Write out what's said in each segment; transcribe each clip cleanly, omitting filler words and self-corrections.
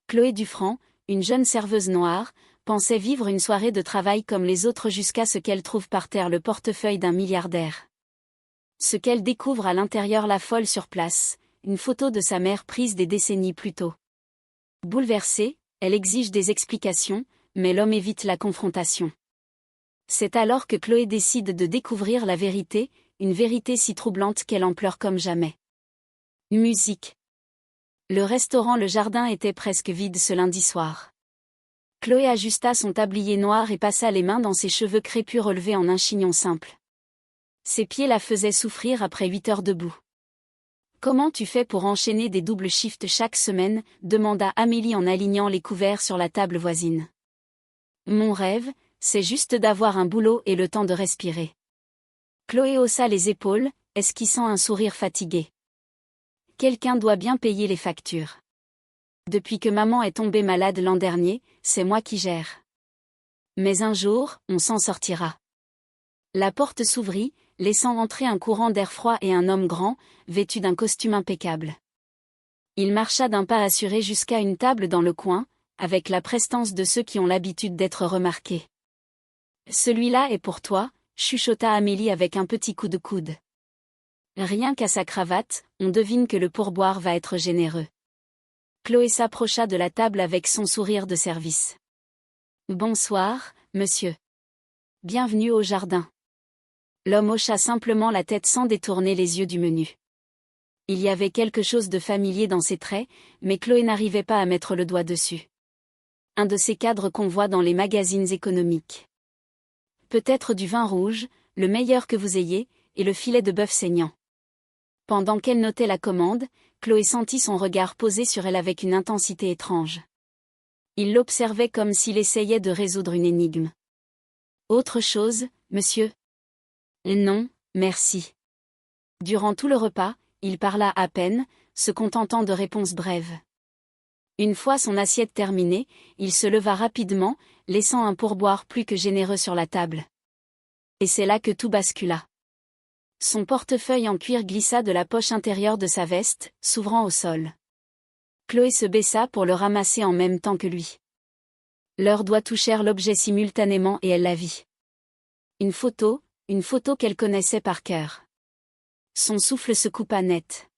Chloé Dufranc, une jeune serveuse noire, pensait vivre une soirée de travail comme les autres jusqu'à ce qu'elle trouve par terre le portefeuille d'un milliardaire. Ce qu'elle découvre à l'intérieur la folle sur place, une photo de sa mère prise des décennies plus tôt. Bouleversée, elle exige des explications, mais l'homme évite la confrontation. C'est alors que Chloé décide de découvrir la vérité, une vérité si troublante qu'elle en pleure comme jamais. Musique. Le restaurant Le Jardin était presque vide ce lundi soir. Chloé ajusta son tablier noir et passa les mains dans ses cheveux crépus relevés en un chignon simple. Ses pieds la faisaient souffrir après 8 heures debout. « Comment tu fais pour enchaîner des doubles shifts chaque semaine ?» demanda Amélie en alignant les couverts sur la table voisine. « Mon rêve, c'est juste d'avoir un boulot et le temps de respirer. » Chloé haussa les épaules, esquissant un sourire fatigué. « Quelqu'un doit bien payer les factures. Depuis que maman est tombée malade l'an dernier, c'est moi qui gère. Mais un jour, on s'en sortira. » La porte s'ouvrit, laissant entrer un courant d'air froid et un homme grand, vêtu d'un costume impeccable. Il marcha d'un pas assuré jusqu'à une table dans le coin, avec la prestance de ceux qui ont l'habitude d'être remarqués. « Celui-là est pour toi », chuchota Amélie avec un petit coup de coude. Rien qu'à sa cravate, on devine que le pourboire va être généreux. Chloé s'approcha de la table avec son sourire de service. « Bonsoir, monsieur. Bienvenue au jardin. » L'homme hocha simplement la tête sans détourner les yeux du menu. Il y avait quelque chose de familier dans ses traits, mais Chloé n'arrivait pas à mettre le doigt dessus. Un de ces cadres qu'on voit dans les magazines économiques. Peut-être du vin rouge, le meilleur que vous ayez, et le filet de bœuf saignant. Pendant qu'elle notait la commande, Chloé sentit son regard posé sur elle avec une intensité étrange. Il l'observait comme s'il essayait de résoudre une énigme. « Autre chose, monsieur ? » « Non, merci. » Durant tout le repas, il parla à peine, se contentant de réponses brèves. Une fois son assiette terminée, il se leva rapidement, laissant un pourboire plus que généreux sur la table. Et c'est là que tout bascula. Son portefeuille en cuir glissa de la poche intérieure de sa veste, s'ouvrant au sol. Chloé se baissa pour le ramasser en même temps que lui. Leurs doigts touchèrent l'objet simultanément et elle la vit. Une photo qu'elle connaissait par cœur. Son souffle se coupa net.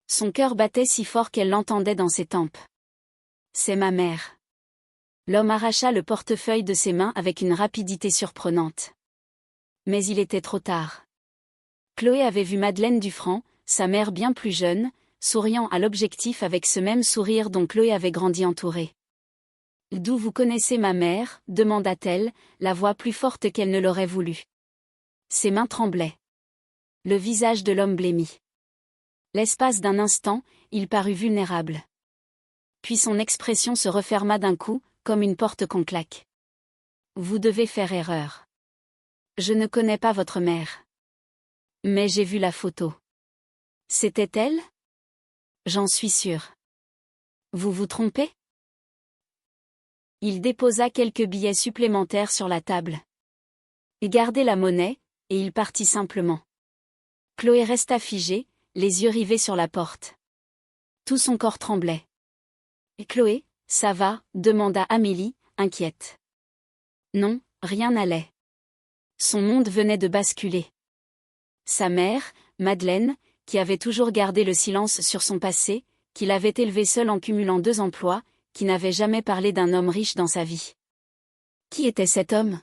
Son cœur battait si fort qu'elle l'entendait dans ses tempes. « C'est ma mère. » L'homme arracha le portefeuille de ses mains avec une rapidité surprenante. Mais il était trop tard. Chloé avait vu Madeleine Dufranc, sa mère bien plus jeune, souriant à l'objectif avec ce même sourire dont Chloé avait grandi entourée. « D'où vous connaissez ma mère ?» demanda-t-elle, la voix plus forte qu'elle ne l'aurait voulu. Ses mains tremblaient. Le visage de l'homme blêmit. L'espace d'un instant, il parut vulnérable. Puis son expression se referma d'un coup, comme une porte qu'on claque. « Vous devez faire erreur. Je ne connais pas votre mère. Mais j'ai vu la photo. C'était elle ? J'en suis sûr. Vous vous trompez ? » Il déposa quelques billets supplémentaires sur la table. Et gardez la monnaie, et il partit simplement. Chloé resta figée, les yeux rivés sur la porte. Tout son corps tremblait. « Et Chloé, ça va ?» demanda Amélie, inquiète. Non, rien n'allait. Son monde venait de basculer. Sa mère, Madeleine, qui avait toujours gardé le silence sur son passé, qui l'avait élevée seule en cumulant 2 emplois, qui n'avait jamais parlé d'un homme riche dans sa vie. Qui était cet homme ?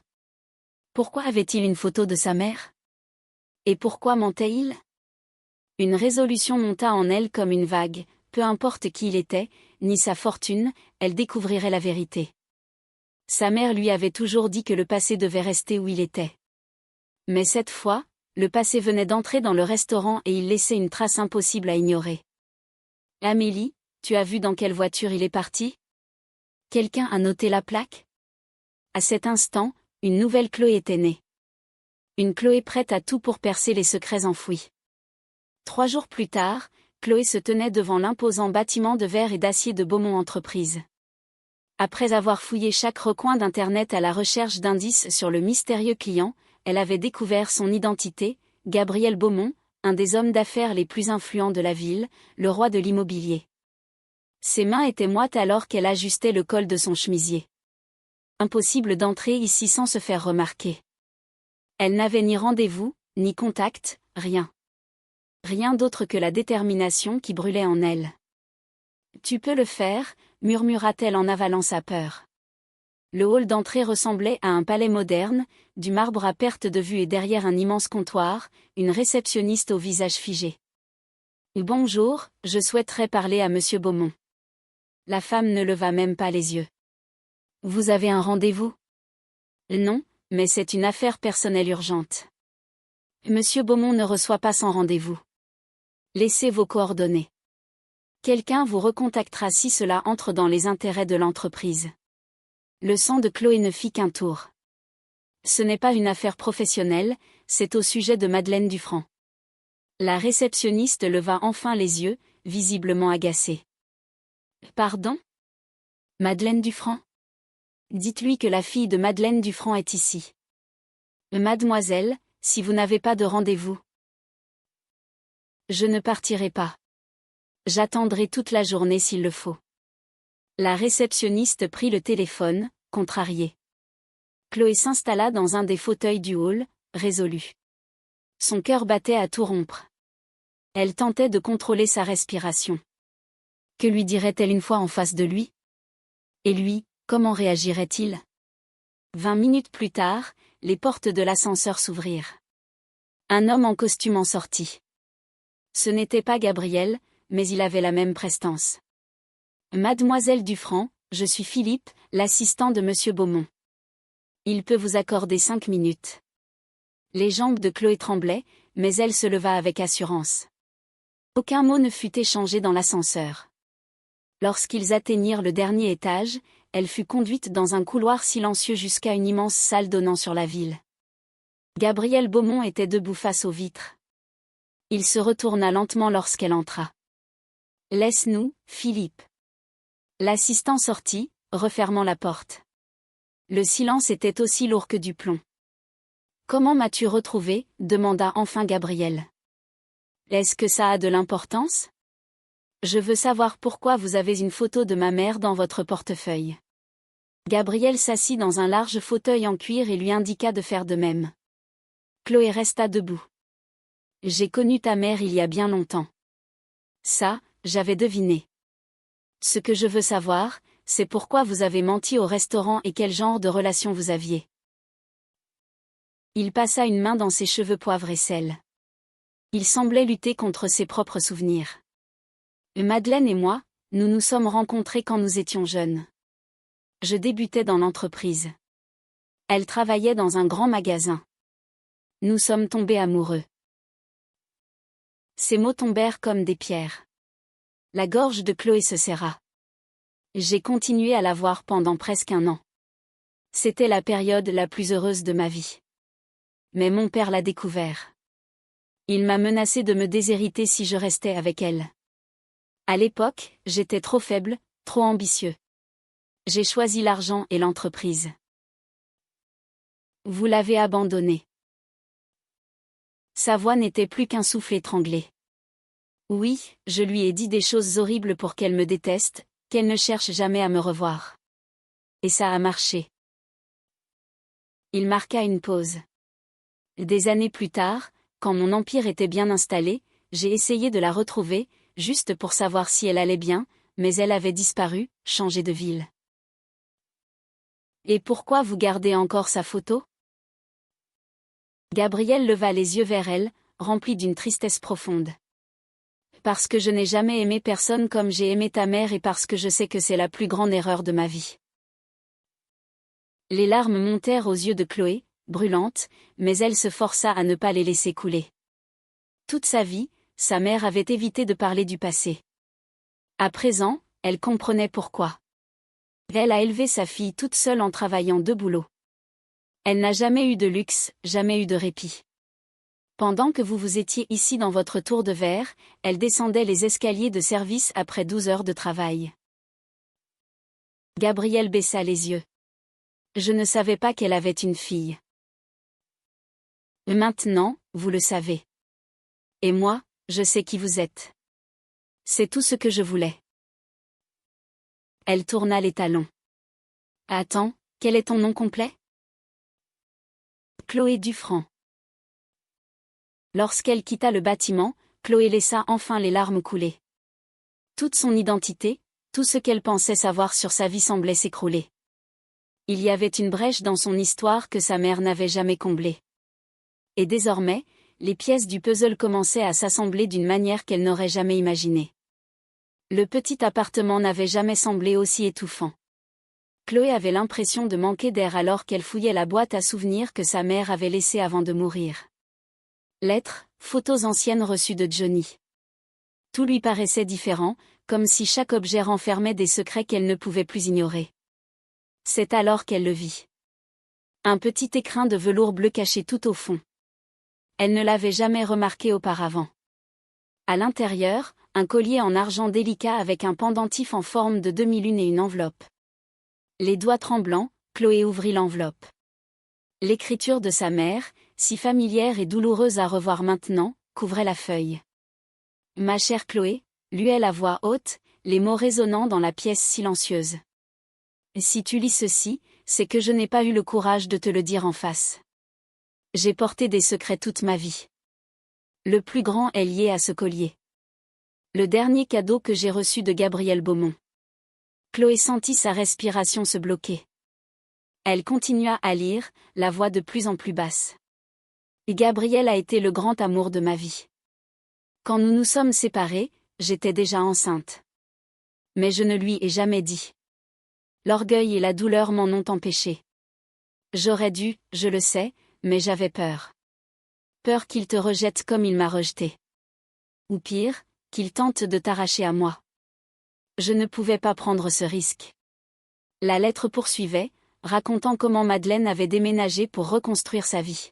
Pourquoi avait-il une photo de sa mère ? Et pourquoi mentait-il ? Une résolution monta en elle comme une vague, peu importe qui il était, ni sa fortune, elle découvrirait la vérité. Sa mère lui avait toujours dit que le passé devait rester où il était. Mais cette fois, le passé venait d'entrer dans le restaurant et il laissait une trace impossible à ignorer. « Amélie, tu as vu dans quelle voiture il est parti ? Quelqu'un a noté la plaque ? » À cet instant, une nouvelle Chloé était née. Une Chloé prête à tout pour percer les secrets enfouis. 3 jours plus tard, Chloé se tenait devant l'imposant bâtiment de verre et d'acier de Beaumont Entreprises. Après avoir fouillé chaque recoin d'Internet à la recherche d'indices sur le mystérieux client, elle avait découvert son identité, Gabriel Beaumont, un des hommes d'affaires les plus influents de la ville, le roi de l'immobilier. Ses mains étaient moites alors qu'elle ajustait le col de son chemisier. Impossible d'entrer ici sans se faire remarquer. Elle n'avait ni rendez-vous, ni contact, rien. Rien d'autre que la détermination qui brûlait en elle. « Tu peux le faire », murmura-t-elle en avalant sa peur. Le hall d'entrée ressemblait à un palais moderne, du marbre à perte de vue et derrière un immense comptoir, une réceptionniste au visage figé. « Bonjour, je souhaiterais parler à Monsieur Beaumont. » La femme ne leva même pas les yeux. « Vous avez un rendez-vous ? » ?»« Non, mais c'est une affaire personnelle urgente. »« Monsieur Beaumont ne reçoit pas sans rendez-vous. Laissez vos coordonnées. Quelqu'un vous recontactera si cela entre dans les intérêts de l'entreprise. » Le sang de Chloé ne fit qu'un tour. Ce n'est pas une affaire professionnelle, c'est au sujet de Madeleine Dufranc. La réceptionniste leva enfin les yeux, visiblement agacée. « Pardon ? Madeleine Dufranc ? Dites-lui que la fille de Madeleine Dufranc est ici. »« Mademoiselle, si vous n'avez pas de rendez-vous. »« Je ne partirai pas. J'attendrai toute la journée s'il le faut. » La réceptionniste prit le téléphone, contrariée. Chloé s'installa dans un des fauteuils du hall, résolue. Son cœur battait à tout rompre. Elle tentait de contrôler sa respiration. Que lui dirait-elle une fois en face de lui ? Et lui, comment réagirait-il ? 20 minutes plus tard, les portes de l'ascenseur s'ouvrirent. Un homme en costume en sortit. Ce n'était pas Gabriel, mais il avait la même prestance. « Mademoiselle Dufranc, je suis Philippe, l'assistant de Monsieur Beaumont. Il peut vous accorder 5 minutes. » Les jambes de Chloé tremblaient, mais elle se leva avec assurance. Aucun mot ne fut échangé dans l'ascenseur. Lorsqu'ils atteignirent le dernier étage, elle fut conduite dans un couloir silencieux jusqu'à une immense salle donnant sur la ville. Gabriel Beaumont était debout face aux vitres. Il se retourna lentement lorsqu'elle entra. « Laisse-nous, Philippe. » L'assistant sortit, refermant la porte. Le silence était aussi lourd que du plomb. « Comment m'as-tu retrouvé ? » demanda enfin Gabriel. « Est-ce que ça a de l'importance ? Je veux savoir pourquoi vous avez une photo de ma mère dans votre portefeuille. » Gabriel s'assit dans un large fauteuil en cuir et lui indiqua de faire de même. Chloé resta debout. « J'ai connu ta mère il y a bien longtemps. Ça, j'avais deviné. Ce que je veux savoir, c'est pourquoi vous avez menti au restaurant et quel genre de relation vous aviez. » Il passa une main dans ses cheveux poivre et sel. Il semblait lutter contre ses propres souvenirs. « Madeleine et moi, nous nous sommes rencontrés quand nous étions jeunes. Je débutais dans l'entreprise. Elle travaillait dans un grand magasin. Nous sommes tombés amoureux. » Ces mots tombèrent comme des pierres. La gorge de Chloé se serra. J'ai continué à la voir pendant presque 1 an. C'était la période la plus heureuse de ma vie. Mais mon père l'a découvert. Il m'a menacé de me déshériter si je restais avec elle. À l'époque, j'étais trop faible, trop ambitieux. J'ai choisi l'argent et l'entreprise. Vous l'avez abandonné. Sa voix n'était plus qu'un souffle étranglé. Oui, je lui ai dit des choses horribles pour qu'elle me déteste, qu'elle ne cherche jamais à me revoir. Et ça a marché. Il marqua une pause. Des années plus tard, quand mon empire était bien installé, j'ai essayé de la retrouver, juste pour savoir si elle allait bien, mais elle avait disparu, changé de ville. Et pourquoi vous gardez encore sa photo ? Gabriel leva les yeux vers elle, rempli d'une tristesse profonde. Parce que je n'ai jamais aimé personne comme j'ai aimé ta mère et parce que je sais que c'est la plus grande erreur de ma vie. Les larmes montèrent aux yeux de Chloé, brûlantes, mais elle se força à ne pas les laisser couler. Toute sa vie, sa mère avait évité de parler du passé. À présent, elle comprenait pourquoi. Elle a élevé sa fille toute seule en travaillant 2 boulots. Elle n'a jamais eu de luxe, jamais eu de répit. Pendant que vous étiez ici dans votre tour de verre, elle descendait les escaliers de service après 12 heures de travail. Gabriel baissa les yeux. Je ne savais pas qu'elle avait une fille. Maintenant, vous le savez. Et moi, je sais qui vous êtes. C'est tout ce que je voulais. Elle tourna les talons. Attends, quel est ton nom complet? Chloé Dufranc. Lorsqu'elle quitta le bâtiment, Chloé laissa enfin les larmes couler. Toute son identité, tout ce qu'elle pensait savoir sur sa vie semblait s'écrouler. Il y avait une brèche dans son histoire que sa mère n'avait jamais comblée. Et désormais, les pièces du puzzle commençaient à s'assembler d'une manière qu'elle n'aurait jamais imaginée. Le petit appartement n'avait jamais semblé aussi étouffant. Chloé avait l'impression de manquer d'air alors qu'elle fouillait la boîte à souvenirs que sa mère avait laissée avant de mourir. Lettres, photos anciennes reçues de Johnny. Tout lui paraissait différent, comme si chaque objet renfermait des secrets qu'elle ne pouvait plus ignorer. C'est alors qu'elle le vit. Un petit écrin de velours bleu caché tout au fond. Elle ne l'avait jamais remarqué auparavant. À l'intérieur, un collier en argent délicat avec un pendentif en forme de demi-lune et une enveloppe. Les doigts tremblants, Chloé ouvrit l'enveloppe. L'écriture de sa mère, si familière et douloureuse à revoir maintenant, couvrait la feuille. « Ma chère Chloé », luait à voix haute, les mots résonnant dans la pièce silencieuse. « Si tu lis ceci, c'est que je n'ai pas eu le courage de te le dire en face. J'ai porté des secrets toute ma vie. Le plus grand est lié à ce collier. Le dernier cadeau que j'ai reçu de Gabriel Beaumont. » Chloé sentit sa respiration se bloquer. Elle continua à lire, la voix de plus en plus basse. « Gabriel a été le grand amour de ma vie. Quand nous nous sommes séparés, j'étais déjà enceinte. Mais je ne lui ai jamais dit. L'orgueil et la douleur m'en ont empêché. J'aurais dû, je le sais, mais j'avais peur. Peur qu'il te rejette comme il m'a rejeté. Ou pire, qu'il tente de t'arracher à moi. Je ne pouvais pas prendre ce risque. » La lettre poursuivait, racontant comment Madeleine avait déménagé pour reconstruire sa vie.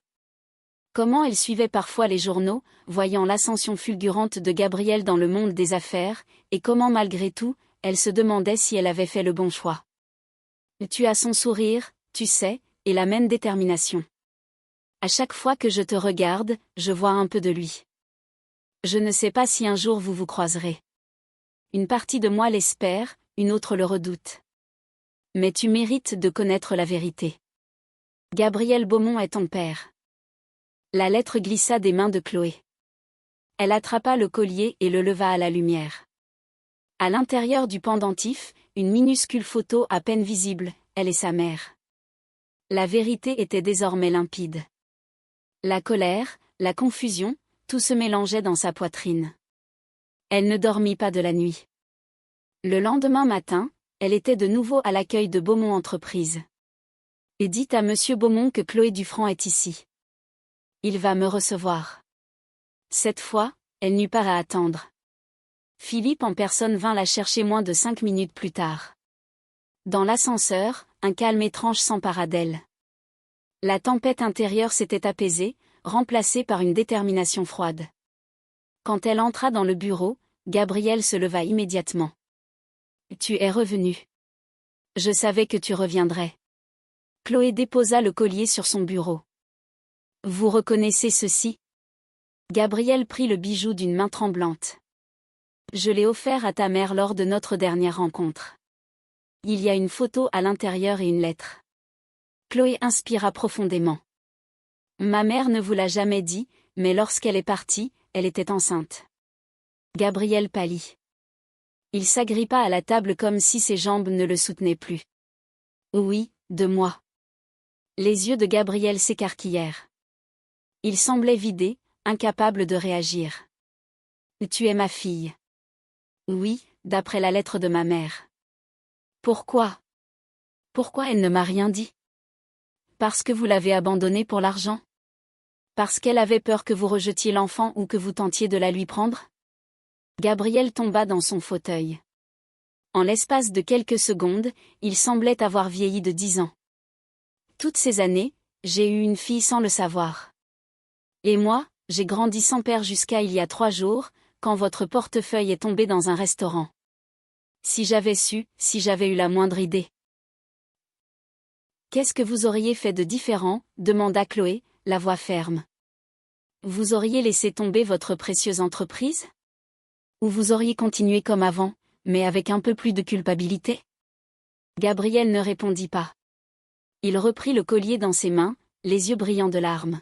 Comment elle suivait parfois les journaux, voyant l'ascension fulgurante de Gabriel dans le monde des affaires, et comment malgré tout, elle se demandait si elle avait fait le bon choix. « Tu as son sourire, tu sais, et la même détermination. À chaque fois que je te regarde, je vois un peu de lui. Je ne sais pas si un jour vous vous croiserez. Une partie de moi l'espère, une autre le redoute. Mais tu mérites de connaître la vérité. Gabriel Beaumont est ton père. » La lettre glissa des mains de Chloé. Elle attrapa le collier et le leva à la lumière. À l'intérieur du pendentif, une minuscule photo à peine visible, elle et sa mère. La vérité était désormais limpide. La colère, la confusion, tout se mélangeait dans sa poitrine. Elle ne dormit pas de la nuit. Le lendemain matin, elle était de nouveau à l'accueil de Beaumont Entreprises. Et dit à Monsieur Beaumont que Chloé Dufranc est ici. Il va me recevoir. Cette fois, elle n'eut pas à attendre. Philippe en personne vint la chercher moins de 5 minutes plus tard. Dans l'ascenseur, un calme étrange s'empara d'elle. La tempête intérieure s'était apaisée, remplacée par une détermination froide. Quand elle entra dans le bureau, Gabriel se leva immédiatement. « Tu es revenu. Je savais que tu reviendrais. » Chloé déposa le collier sur son bureau. « Vous reconnaissez ceci ?» Gabriel prit le bijou d'une main tremblante. « Je l'ai offert à ta mère lors de notre dernière rencontre. Il y a une photo à l'intérieur et une lettre. » Chloé inspira profondément. « Ma mère ne vous l'a jamais dit, mais lorsqu'elle est partie, elle était enceinte. » Gabriel pâlit. Il s'agrippa à la table comme si ses jambes ne le soutenaient plus. « Oui, de moi. » Les yeux de Gabriel s'écarquillèrent. Il semblait vidé, incapable de réagir. « Tu es ma fille. » « Oui, d'après la lettre de ma mère. »« Pourquoi ? Pourquoi elle ne m'a rien dit ? Parce que vous l'avez abandonnée pour l'argent ? Parce qu'elle avait peur que vous rejetiez l'enfant ou que vous tentiez de la lui prendre ? » Gabriel tomba dans son fauteuil. En l'espace de quelques secondes, il semblait avoir vieilli de 10 ans. « Toutes ces années, j'ai eu une fille sans le savoir. Et moi, j'ai grandi sans père jusqu'à il y a 3 jours, quand votre portefeuille est tombé dans un restaurant. Si j'avais su, si j'avais eu la moindre idée. » « Qu'est-ce que vous auriez fait de différent ? » demanda Chloé, la voix ferme. « Vous auriez laissé tomber votre précieuse entreprise ? Ou vous auriez continué comme avant, mais avec un peu plus de culpabilité ? Gabriel ne répondit pas. Il reprit le collier dans ses mains, les yeux brillants de larmes.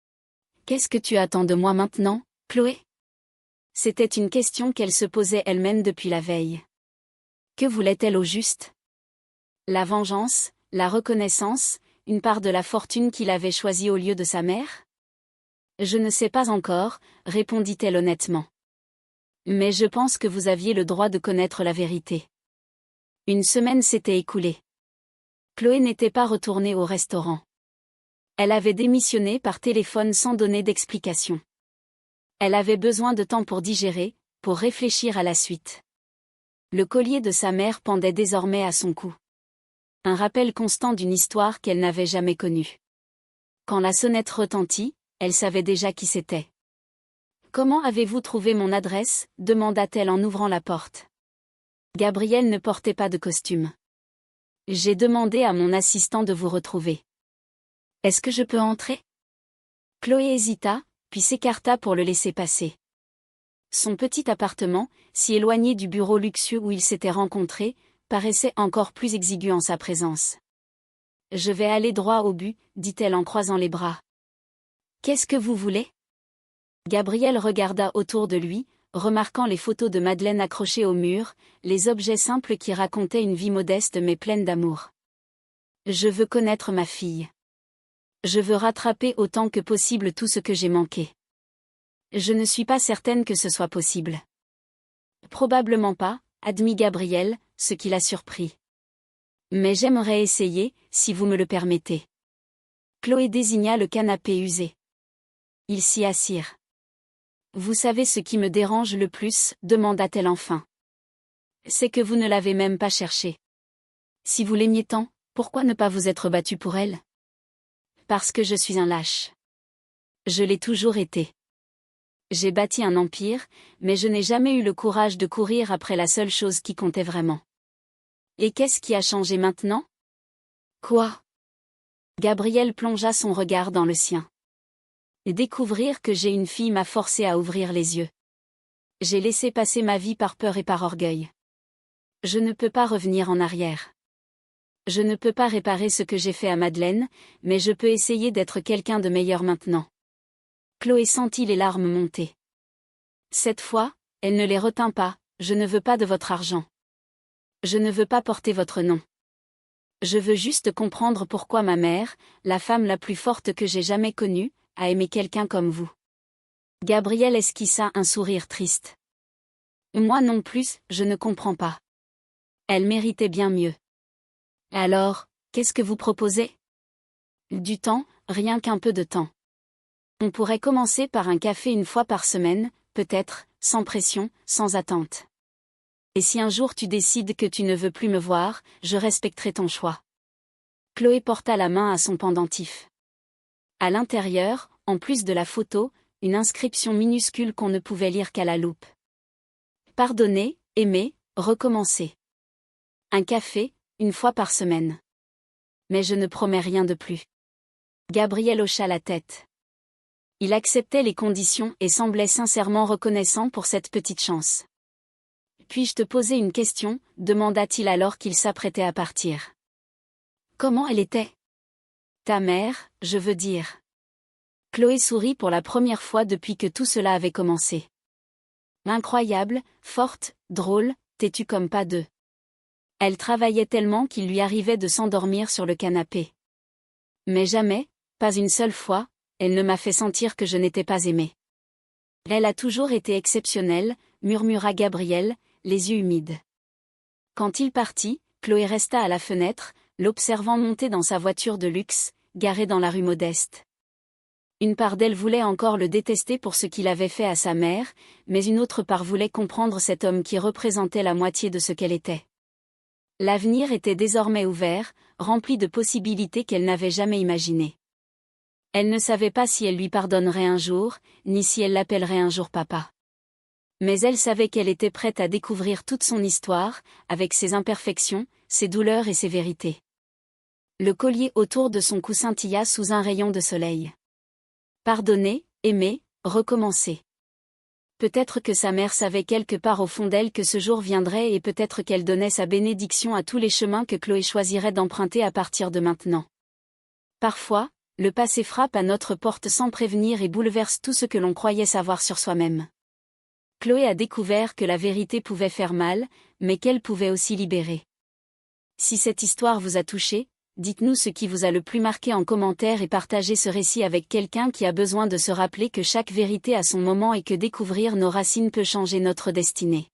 « Qu'est-ce que tu attends de moi maintenant, Chloé ?» C'était une question qu'elle se posait elle-même depuis la veille. Que voulait-elle au juste? La vengeance, la reconnaissance, une part de la fortune qu'il avait choisie au lieu de sa mère? Je ne sais pas encore, répondit-elle honnêtement. Mais je pense que vous aviez le droit de connaître la vérité. Une semaine s'était écoulée. Chloé n'était pas retournée au restaurant. Elle avait démissionné par téléphone sans donner d'explication. Elle avait besoin de temps pour digérer, pour réfléchir à la suite. Le collier de sa mère pendait désormais à son cou. Un rappel constant d'une histoire qu'elle n'avait jamais connue. Quand la sonnette retentit, elle savait déjà qui c'était. « Comment avez-vous trouvé mon adresse ?» demanda-t-elle en ouvrant la porte. Gabriel ne portait pas de costume. « J'ai demandé à mon assistant de vous retrouver. Est-ce que je peux entrer ?» Chloé hésita, puis s'écarta pour le laisser passer. Son petit appartement, si éloigné du bureau luxueux où ils s'étaient rencontrés, paraissait encore plus exigu en sa présence. « Je vais aller droit au but, dit-elle en croisant les bras. « Qu'est-ce que vous voulez ?» Gabriel regarda autour de lui, remarquant les photos de Madeleine accrochées au mur, les objets simples qui racontaient une vie modeste mais pleine d'amour. « Je veux connaître ma fille. Je veux rattraper autant que possible tout ce que j'ai manqué. Je ne suis pas certaine que ce soit possible. » Probablement pas, admit Gabriel, ce qui l'a surpris. Mais j'aimerais essayer, si vous me le permettez. Chloé désigna le canapé usé. Ils s'y assirent. Vous savez ce qui me dérange le plus, demanda-t-elle enfin. C'est que vous ne l'avez même pas cherché. Si vous l'aimiez tant, pourquoi ne pas vous être battu pour elle? Parce que je suis un lâche. Je l'ai toujours été. J'ai bâti un empire, mais je n'ai jamais eu le courage de courir après la seule chose qui comptait vraiment. Et qu'est-ce qui a changé maintenant? Quoi? Gabriel plongea son regard dans le sien. Et découvrir que j'ai une fille m'a forcé à ouvrir les yeux. J'ai laissé passer ma vie par peur et par orgueil. Je ne peux pas revenir en arrière. Je ne peux pas réparer ce que j'ai fait à Madeleine, mais je peux essayer d'être quelqu'un de meilleur maintenant. Chloé sentit les larmes monter. Cette fois, elle ne les retint pas. Je ne veux pas de votre argent. Je ne veux pas porter votre nom. Je veux juste comprendre pourquoi ma mère, la femme la plus forte que j'ai jamais connue, a aimé quelqu'un comme vous. Gabriel esquissa un sourire triste. Moi non plus, je ne comprends pas. Elle méritait bien mieux. Alors, qu'est-ce que vous proposez? Du temps, rien qu'un peu de temps. On pourrait commencer par un café une fois par semaine, peut-être, sans pression, sans attente. Et si un jour tu décides que tu ne veux plus me voir, je respecterai ton choix. Chloé porta la main à son pendentif. À l'intérieur, en plus de la photo, une inscription minuscule qu'on ne pouvait lire qu'à la loupe. Pardonner, aimer, recommencer. Un café, une fois par semaine. Mais je ne promets rien de plus. Gabriel hocha la tête. Il acceptait les conditions et semblait sincèrement reconnaissant pour cette petite chance. Puis-je te poser une question, demanda-t-il alors qu'il s'apprêtait à partir. Comment elle était? Ta mère, je veux dire. Chloé sourit pour la première fois depuis que tout cela avait commencé. Incroyable, forte, drôle, têtue comme pas deux. Elle travaillait tellement qu'il lui arrivait de s'endormir sur le canapé. Mais jamais, pas une seule fois, elle ne m'a fait sentir que je n'étais pas aimée. Elle a toujours été exceptionnelle, murmura Gabriel, les yeux humides. Quand il partit, Chloé resta à la fenêtre, l'observant monter dans sa voiture de luxe, garée dans la rue Modeste. Une part d'elle voulait encore le détester pour ce qu'il avait fait à sa mère, mais une autre part voulait comprendre cet homme qui représentait la moitié de ce qu'elle était. L'avenir était désormais ouvert, rempli de possibilités qu'elle n'avait jamais imaginées. Elle ne savait pas si elle lui pardonnerait un jour, ni si elle l'appellerait un jour papa. Mais elle savait qu'elle était prête à découvrir toute son histoire, avec ses imperfections, ses douleurs et ses vérités. Le collier autour de son cou scintilla sous un rayon de soleil. Pardonner, aimer, recommencer. Peut-être que sa mère savait quelque part au fond d'elle que ce jour viendrait et peut-être qu'elle donnait sa bénédiction à tous les chemins que Chloé choisirait d'emprunter à partir de maintenant. Parfois, le passé frappe à notre porte sans prévenir et bouleverse tout ce que l'on croyait savoir sur soi-même. Chloé a découvert que la vérité pouvait faire mal, mais qu'elle pouvait aussi libérer. Si cette histoire vous a touché, dites-nous ce qui vous a le plus marqué en commentaire et partagez ce récit avec quelqu'un qui a besoin de se rappeler que chaque vérité a son moment et que découvrir nos racines peut changer notre destinée.